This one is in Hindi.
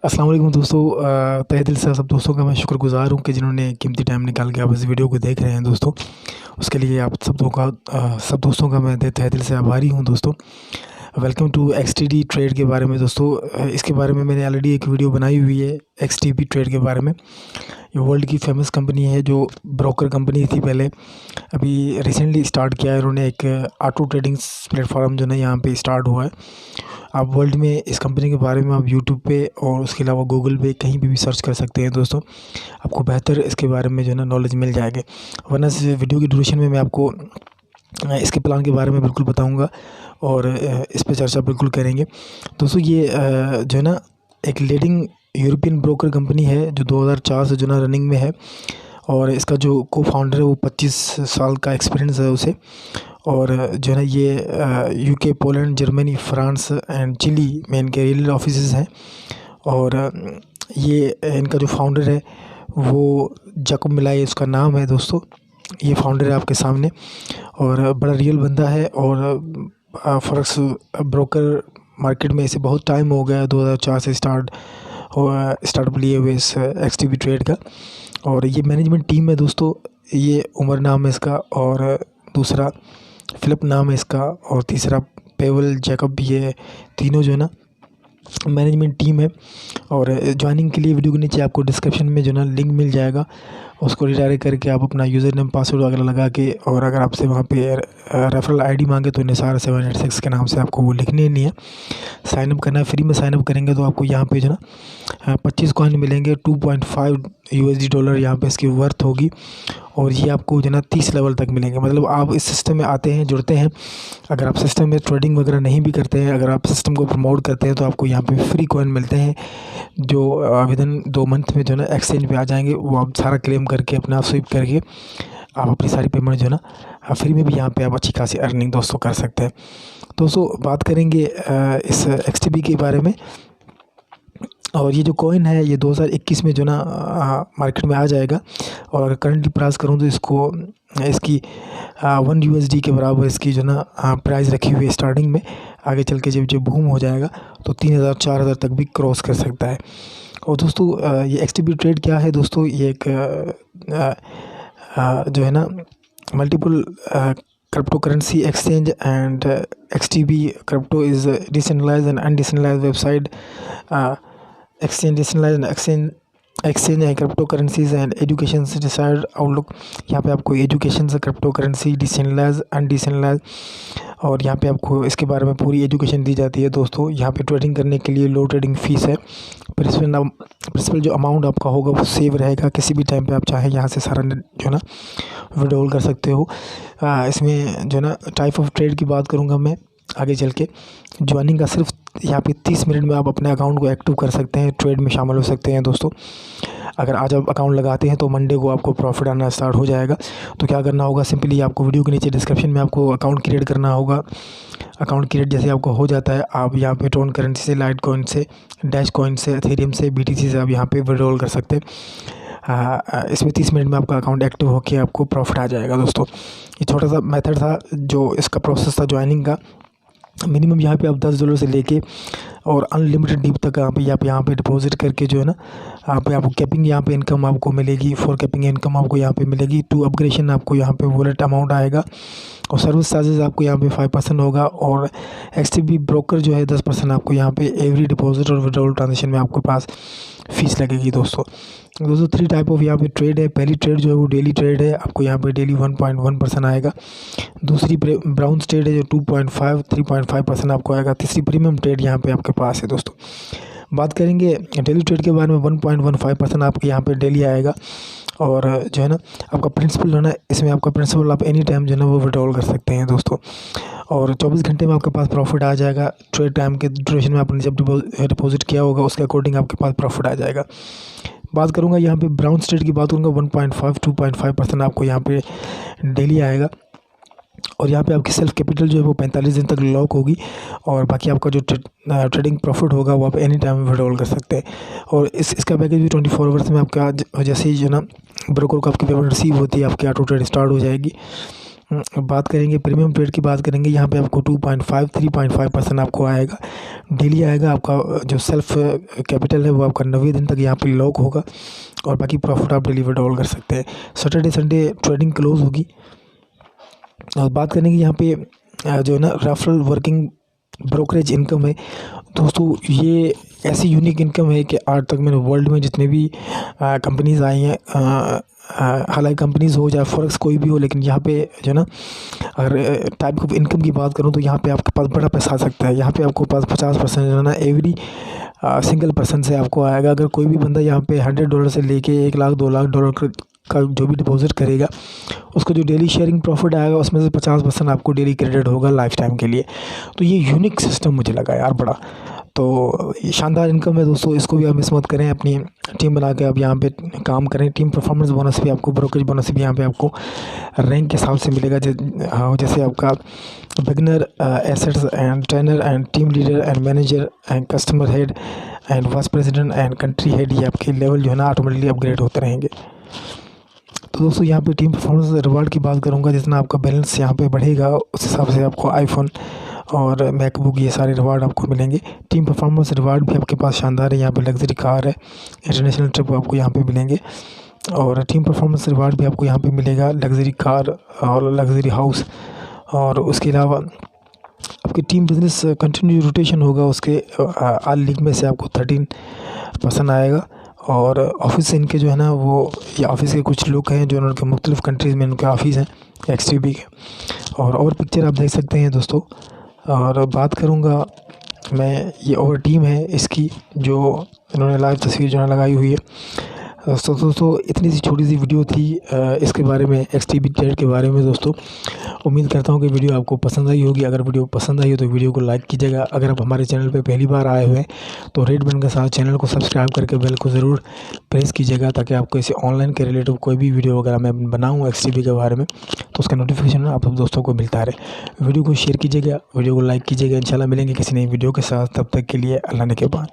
अस्सलाम वालेकुम दोस्तों। तहे दिल से सब दोस्तों का मैं शुक्रगुज़ार हूँ कि जिन्होंने कीमती टाइम निकाल के आप इस वीडियो को देख रहे हैं दोस्तों। उसके लिए आप सब दोस्तों का मैं तहे दिल से आभारी हूँ दोस्तों। वेलकम टू एक्सटीडी ट्रेड के बारे में दोस्तों। इसके बारे में मैंने ऑलरेडी एक वीडियो बनाई हुई है एक्सटीबी ट्रेड के बारे में। ये वर्ल्ड की फेमस कंपनी है जो ब्रोकर कंपनी थी पहले, अभी रिसेंटली स्टार्ट किया है इन्होंने एक ऑटो ट्रेडिंग प्लेटफॉर्म जो ना यहाँ पे स्टार्ट हुआ है। आप वर्ल्ड में इस कंपनी के बारे में आप यूट्यूब पे और उसके अलावा गूगल पे कहीं पे भी सर्च कर सकते हैं दोस्तों। आपको बेहतर इसके बारे में जो है ना नॉलेज मिल जाएगी। वरना इस वीडियो की ड्यूरेशन में मैं आपको इसके प्लान के बारे में बिल्कुल बताऊंगा और इस पे चर्चा बिल्कुल करेंगे दोस्तों। ये जो है ना एक लीडिंग यूरोपियन ब्रोकर कंपनी है जो 2004 से जो ना रनिंग में है, और इसका जो को फाउंडर है वो 25 साल का एक्सपीरियंस है उसे। और जो है ना ये UK, Poland, Germany, France and Chile में इनके रियल ऑफिसेस हैं। और ये इनका जो फाउंडर है वो जैकब मिलाई उसका नाम है दोस्तों। ये फाउंडर है आपके सामने और बड़ा रियल बंदा है। और फॉरेक्स ब्रोकर मार्केट में इसे बहुत टाइम हो गया, 2004 से स्टार्टअप लिए हुए इस एक्सटीबी ट्रेड का। और ये मैनेजमेंट टीम है दोस्तों। ये उमर नाम है इसका, और दूसरा फिलिप नाम है इसका, और तीसरा पेवल जैकब। ये तीनों जो है ना मैनेजमेंट टीम है। और ज्वाइनिंग के लिए वीडियो के नीचे आपको डिस्क्रिप्शन में जो ना लिंक मिल जाएगा, उसको रिडायरेक्ट करके आप अपना यूज़र नेम, पासवर्ड वगैरह लगा के, और अगर आपसे वहाँ पे रेफरल आईडी मांगे तो निसार 786 के नाम से आपको वो लिखनी नहीं है, साइनअप करना है। फ्री में साइनअप करेंगे तो आपको यहाँ पे जो ना 25 कॉइन मिलेंगे। $2.5 यहाँ पे इसकी वर्थ होगी। और ये आपको जो ना 30 लेवल तक मिलेंगे। मतलब आप इस सिस्टम में आते हैं, जुड़ते हैं। अगर आप सिस्टम में ट्रेडिंग वगैरह नहीं भी करते हैं, अगर आप सिस्टम को प्रमोट करते हैं तो आपको यहाँ पे फ्री कॉइन मिलते हैं जो विदिन 2 मंथ में जो ना एक्सचेंज पे आ जाएंगे। वो आप सारा क्लेम करके अपना स्वीप करके आप अपनी सारी पेमेंट जो है ना फ्री में भी यहाँ पे आप अच्छी खासी अर्निंग दोस्तों कर सकते हैं। दोस्तों बात करेंगे इस एक्सटीबी के बारे में। और ये जो कॉइन है ये 2021 में जो ना मार्केट में आ जाएगा। और अगर करंटली प्राइस करूँ तो इसकी 1 USD के बराबर इसकी जो ना प्राइस रखी हुई है स्टार्टिंग में। आगे चल के जब बूम हो जाएगा तो 3000 4000 तक भी क्रॉस कर सकता है। और दोस्तों ये एक्सटीबी ट्रेड क्या है दोस्तों, ये एक जो है ना multiple crypto currency exchange and XTB crypto is decentralised and undecentralised website exchange है क्रिप्टो करेंसीज एंड एजुकेशन से डिसाइड आउटलुक। यहाँ पे आपको एजुकेशन से क्रिप्टो करेंसी, डिसेंट्रलाइज, अनडिसेंट्रलाइज, और यहाँ पे आपको इसके बारे में पूरी एजुकेशन दी जाती है दोस्तों। यहाँ पे ट्रेडिंग करने के लिए लो ट्रेडिंग फीस है। प्रिंसिपल जो अमाउंट आपका होगा वो सेव रहेगा। किसी भी टाइम पे आप चाहें यहाँ से सारा जो है ना विड्रॉल कर सकते हो। इसमें जो है ना टाइप ऑफ ट्रेड की बात करूँगा मैं आगे चल के। ज्वाइनिंग का सिर्फ यहाँ पे 30 मिनट में आप अपने अकाउंट को एक्टिव कर सकते हैं, ट्रेड में शामिल हो सकते हैं दोस्तों। अगर आज आप अकाउंट लगाते हैं तो मंडे को आपको प्रॉफिट आना स्टार्ट हो जाएगा। तो क्या करना होगा, सिंपली आपको वीडियो के नीचे डिस्क्रिप्शन में आपको अकाउंट क्रिएट करना होगा। अकाउंट क्रिएट जैसे आपको हो जाता है, आप यहाँ पे टोन करेंसी से, लाइट कॉइन से, डैश कॉइन से, एथेरियम से, BTC से आप यहाँ पे विड्रॉल कर सकते हैं। इसमें 30 मिनट में आपका अकाउंट एक्टिव होकर आपको प्रॉफिट आ जाएगा दोस्तों। ये छोटा सा मेथड था जो इसका प्रोसेस था ज्वाइनिंग का। मिनिमम यहाँ पे आप $10 से लेके और अनलिमिटेड डीप तक आप यहाँ पे डिपॉजिट करके जो है ना आपको कैपिंग यहाँ पे इनकम आपको मिलेगी। फॉर कैपिंग इनकम आपको यहाँ पे मिलेगी। टू अपग्रेडेशन आपको यहाँ पे वॉलेट अमाउंट आएगा। और सर्विस चार्जेस आपको यहाँ पे 5% होगा। और एक्सटीबी ब्रोकर जो है 10% आपको यहाँ पे एवरी डिपॉजिट और विड्रॉल ट्रांजेक्शन में आपके पास फीस लगेगी दोस्तों। 3 टाइप ऑफ यहाँ पे ट्रेड है। पहली ट्रेड जो है वो डेली ट्रेड है, आपको यहाँ पे डेली 1.1% आएगा। दूसरी ब्राउन ट्रेड है जो 3.5% आपको आएगा। तीसरी प्रीमियम ट्रेड यहाँ पे आपके पास है दोस्तों। बात करेंगे डेली ट्रेड के बारे में, 1.15% आपके यहाँ पे डेली आएगा। और जो है ना आपका प्रिंसिपल है ना, इसमें आपका प्रिंसिपल आप एनी टाइम जो है ना वो विड्रॉल कर सकते हैं दोस्तों। और 24 घंटे में आपके पास प्रॉफिट आ जाएगा। ट्रेड टाइम के ड्यूरेशन में आपने जब डिपॉजिट किया होगा उसके अकॉर्डिंग आपके पास प्रॉफिट आ जाएगा। बात करूँगा यहाँ पे ब्राउन स्टेट की बात करूँगा, 2.5% आपको यहाँ पे डेली आएगा। और यहाँ पे आपकी सेल्फ कैपिटल जो है वो 45 दिन तक लॉक होगी। और बाकी आपका जो ट्रेडिंग प्रॉफिट होगा वो आप एनी टाइम विड्रॉल कर सकते हैं। और इसका पैकेज भी 24 आवर्स में आपका जैसे ही जो ना ब्रोकर को आपकी पेमेंट रिसीव होती है आपकी ऑटो ट्रेड स्टार्ट हो जाएगी। बात करेंगे प्रीमियम ट्रेड की बात करेंगे, यहाँ पे आपको 2.5 3.5% आपको आएगा, डेली आएगा। आपका जो सेल्फ कैपिटल है वो आपका 90 दिन तक यहाँ पे लॉक होगा और बाकी प्रॉफिट आप डेली विड्रॉल कर सकते हैं। सैटरडे संडे ट्रेडिंग क्लोज होगी। और बात करेंगे यहाँ पे जो है ना रेफरल वर्किंग ब्रोकरेज इनकम है दोस्तों, ये ऐसी यूनिक इनकम है कि आज तक मैंने वर्ल्ड में जितने भी कंपनीज़ आई हैं, हालांकि कंपनीज़ हो चाहे फॉरेक्स कोई भी हो, लेकिन यहाँ पे जो है ना अगर टाइप ऑफ इनकम की बात करूँ तो यहाँ पे आपके पास बड़ा पैसा आ सकता है। यहाँ पे आपको पास 50% जो है ना एवरी सिंगल पर्सन से आपको आएगा। अगर कोई भी बंदा यहाँ पे $100 से लेके 1 लाख 2 लाख डॉलर का जो भी डिपॉजिट करेगा, उसको जो डेली शेयरिंग प्रॉफिट आएगा उसमें से 50% आपको डेली क्रेडिट होगा लाइफ टाइम के लिए। तो ये यूनिक सिस्टम मुझे लगा यार बड़ा, तो ये शानदार इनकम है दोस्तों। इसको भी आप मिस मत करें, अपनी टीम बना के आप यहाँ पे काम करें। टीम परफॉर्मेंस बोनस भी आपको, ब्रोकरेज बोनस भी यहाँ पे आपको रैंक के हिसाब से मिलेगा। हाँ, जैसे आपका beginner, assets and trainer and team leader and manager and customer head and vice president and country head, ये आपके लेवल जो है ना ऑटोमेटिकली अपग्रेड होते रहेंगे। तो दोस्तों यहाँ पे टीम परफॉर्मेंस रिवार्ड की बात करूँगा, जितना आपका बैलेंस यहाँ पे बढ़ेगा उस हिसाब से आपको आईफोन और मैकबुक ये सारे रिवार्ड आपको मिलेंगे। टीम परफॉर्मेंस रिवार्ड भी आपके पास शानदार है। यहाँ पे लग्जरी कार है, इंटरनेशनल ट्रिप आपको यहाँ पे मिलेंगे, और टीम परफॉर्मेंस रिवार्ड भी आपको यहाँ पे मिलेगा, लग्जरी कार और लग्जरी हाउस। और उसके अलावा आपकी टीम बिजनेस कंटिन्यू रोटेशन होगा, उसके आल लीग में से आपको 13% आएगा। और ऑफिस से इनके जो है ना वो, ये ऑफिस के कुछ लोग हैं जो उनके मुख्तलिफ कंट्रीज़ में उनके ऑफिस हैं XTB के, और पिक्चर आप देख सकते हैं दोस्तों। और बात करूँगा मैं, ये ओवर टीम है इसकी जो इन्होंने लाइव तस्वीर जो है लगाई हुई है। दोस्तों इतनी सी छोटी सी वीडियो थी इसके बारे में, XTB ट्रेड के बारे में दोस्तों। उम्मीद करता हूँ कि वीडियो आपको पसंद आई होगी। अगर वीडियो पसंद आई हो तो वीडियो को लाइक कीजिएगा। अगर आप हमारे चैनल पे पहली बार आए हुए हैं तो रेड बटन के साथ चैनल को सब्सक्राइब करके बेल को ज़रूर प्रेस कीजिएगा, ताकि आपको ऐसे ऑनलाइन के रिलेटिव कोई भी वीडियो अगर मैं बनाऊँ XTB के बारे में तो उसका नोटिफिकेशन आप सब दोस्तों को मिलता रहे। वीडियो को शेयर कीजिएगा, वीडियो को लाइक कीजिएगा। इंशाल्लाह मिलेंगे किसी नई वीडियो के साथ, तब तक के लिए अल्लाह ने के बाद।